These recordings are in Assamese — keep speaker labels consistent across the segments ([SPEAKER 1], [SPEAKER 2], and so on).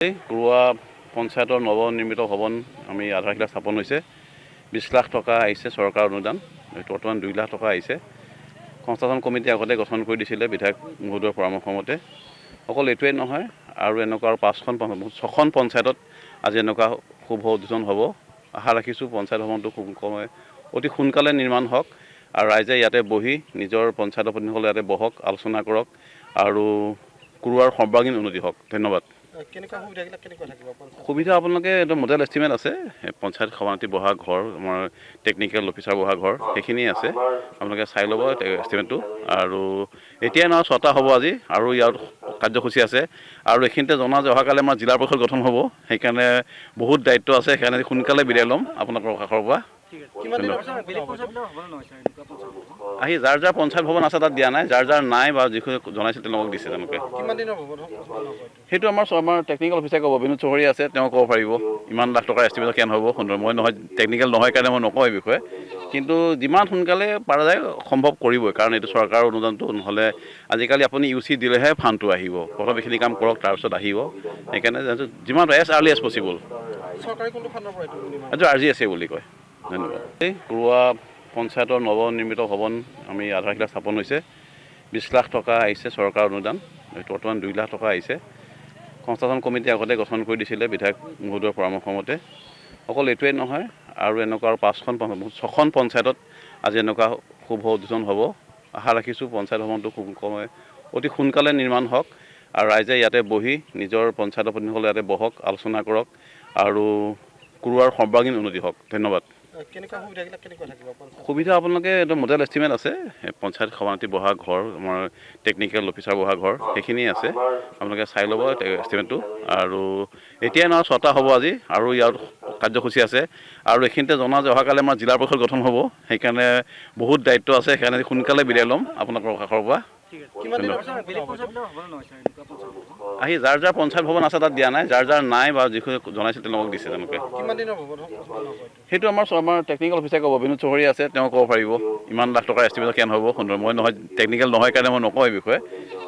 [SPEAKER 1] কুৰুৱা পঞ্চায়তৰ নৱনিৰ্মিত ভৱন আমি আধাৰশিলা স্থাপন হৈছে। 20 লাখ টকা আহিছে চৰকাৰ অনুদান, বৰ্তমান 2 লাখ টকা আহিছে। সংস্থাপন কমিটি আগতে গঠন কৰি দিছিলে বিধায়ক মহোদয়ৰ পৰামৰ্শ মতে। অকল এইটোৱেই নহয়, আৰু এনেকুৱা আৰু 6খন পঞ্চায়তত আজি এনেকুৱা শুভ উদ্বোধন হ'ব। আশা ৰাখিছোঁ পঞ্চায়ত ভৱনটো অতি সোনকালে নিৰ্মাণ হওক আৰু ৰাইজে ইয়াতে বহি নিজৰ পঞ্চায়তৰ প্ৰতিনিধিসকলে ইয়াতে বহক, আলোচনা কৰক আৰু কুৰুৱাৰ সৰ্বাংগীন উন্নতি হওক। ধন্যবাদ। সুবিধা আপোনালোকে এটা মডেল এষ্টিমেট আছে, পঞ্চায়ত সভাপতি বহা ঘৰ, আমাৰ টেকনিকেল অফিচাৰ বহা ঘৰ, সেইখিনি আছে। আপোনালোকে চাই ল'ব এষ্টিমেটটো। আৰু এতিয়াই নহয়, 6টা হ'ব আজি, আৰু ইয়াৰ কাৰ্যসূচী আছে। আৰু এইখিনিতে জনা যে অহাকালি আমাৰ জিলা পৰিষদ গঠন হ'ব, সেইকাৰণে বহুত দায়িত্ব আছে। সেইকাৰণে সোনকালে বিদায় ল'ম আপোনালোকৰ কাষৰ পৰা। আহি যাৰ যাৰ পঞ্চায়ত ভৱন আছে তাত দিয়া নাই, যাৰ যাৰ নাই বা যিখিনি জনাইছিল তেওঁলোকক দিছে। তেওঁলোকে সেইটো আমাৰ টেকনিকেল অফিচাৰে ক'ব, বিনোদ চৌধুৰী আছে, তেওঁ ক'ব পাৰিব ইমান লাখ টকাৰ এষ্টিমেট কেন হ'ব। সুন্দৰ, মই নহয়, টেকনিকেল নহয় কাৰণে মই নকওঁ এই বিষয়ে। কিন্তু যিমান সোনকালে পৰা যায় সম্ভৱ কৰিবই, কাৰণ এইটো চৰকাৰৰ অনুদানটো। নহ'লে আজিকালি আপুনি UC দিলেহে ফাণ্ডটো আহিব। প্ৰথম এইখিনি কাম কৰক, তাৰপিছত আহিব। সেইকাৰণে যিমান এজ আৰ্লি এজ পচিবল। এইটো RGSA বুলি কয়। ধন্যবাদ। কুৰুৱা পঞ্চায়তৰ নৱনিৰ্মিত ভৱন আমি আধাৰশিলা স্থাপন হৈছে। 20 লাখ টকা আহিছে চৰকাৰৰ অনুদান, বৰ্তমান 2 লাখ টকা আহিছে। সংস্থাপন কমিটি আগতে গঠন কৰি দিছিলে বিধায়ক মহোদয়ৰ পৰামৰ্শ মতে। অকল এইটোৱেই নহয়, আৰু এনেকুৱা আৰু 6খন পঞ্চায়তত আজি এনেকুৱা শুভ উদ্বোধন হ'ব। আশা ৰাখিছোঁ পঞ্চায়ত ভৱনটো অতি সোনকালে নিৰ্মাণ হওক আৰু ৰাইজে ইয়াতে বহি নিজৰ পঞ্চায়তৰ প্ৰতিনিধিসকলে ইয়াতে বহক, আলোচনা কৰক আৰু কুৰুৱাৰ সৰ্বাংগীন উন্নতি হওক। ধন্যবাদ। সুবিধা আপোনালোকে এটা মডেল এষ্টিমেট আছে, পঞ্চায়ত সভাপতি বহা ঘৰ, আমাৰ টেকনিকেল অফিচাৰ বহা ঘৰ, সেইখিনি আছে। আপোনালোকে চাই ল'ব এষ্টিমেটটো। আৰু এতিয়াই নহয়, 6টা হ'ব আজি, আৰু ইয়াৰ কাৰ্যসূচী আছে। আৰু এইখিনিতে জনা যে অহাকালি আমাৰ জিলা পৰিষদ গঠন হ'ব, সেইকাৰণে বহুত দায়িত্ব আছে। সেইকাৰণে সোনকালে বিদায় ল'ম আপোনালোকৰ কাষৰ পৰা। আহি যাৰ যাৰ পঞ্চায়ত ভৱন আছে তাত দিয়া নাই, যাৰ যাৰ নাই বা যিখিনি জনাইছিল তেওঁলোকক দিছে। তেওঁলোকে সেইটো আমাৰ টেকনিকেল অফিচাৰে ক'ব, বিনোদ চৌধুৰী আছে, তেওঁ ক'ব পাৰিব ইমান লাখ টকাৰ এষ্টিমেট কেন হ'ব। সুন্দৰ, মই নহয়, টেকনিকেল নহয় কাৰণে মই নকওঁ এই বিষয়ে।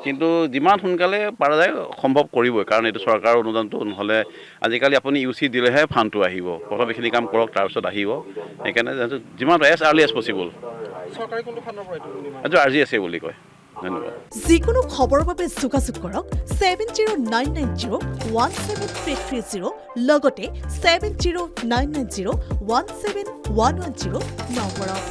[SPEAKER 1] কিন্তু যিমান সোনকালে পৰা যায় সম্ভৱ কৰিবই, কাৰণ এইটো চৰকাৰৰ অনুদানটো। নহ'লে আজিকালি আপুনি UC দিলেহে ফাণ্ডটো আহিব। প্ৰথম এইখিনি কাম কৰক, তাৰপিছত আহিব। সেইকাৰণে যিমান এজ আৰ্লি এজ পচিবল। এইটো RGSA বুলি কয়। ধন্যবাদ।
[SPEAKER 2] যিকোনো খবৰৰ বাবে যোগাযোগ কৰক 7099017330 লগতে 7099017110 নম্বৰত।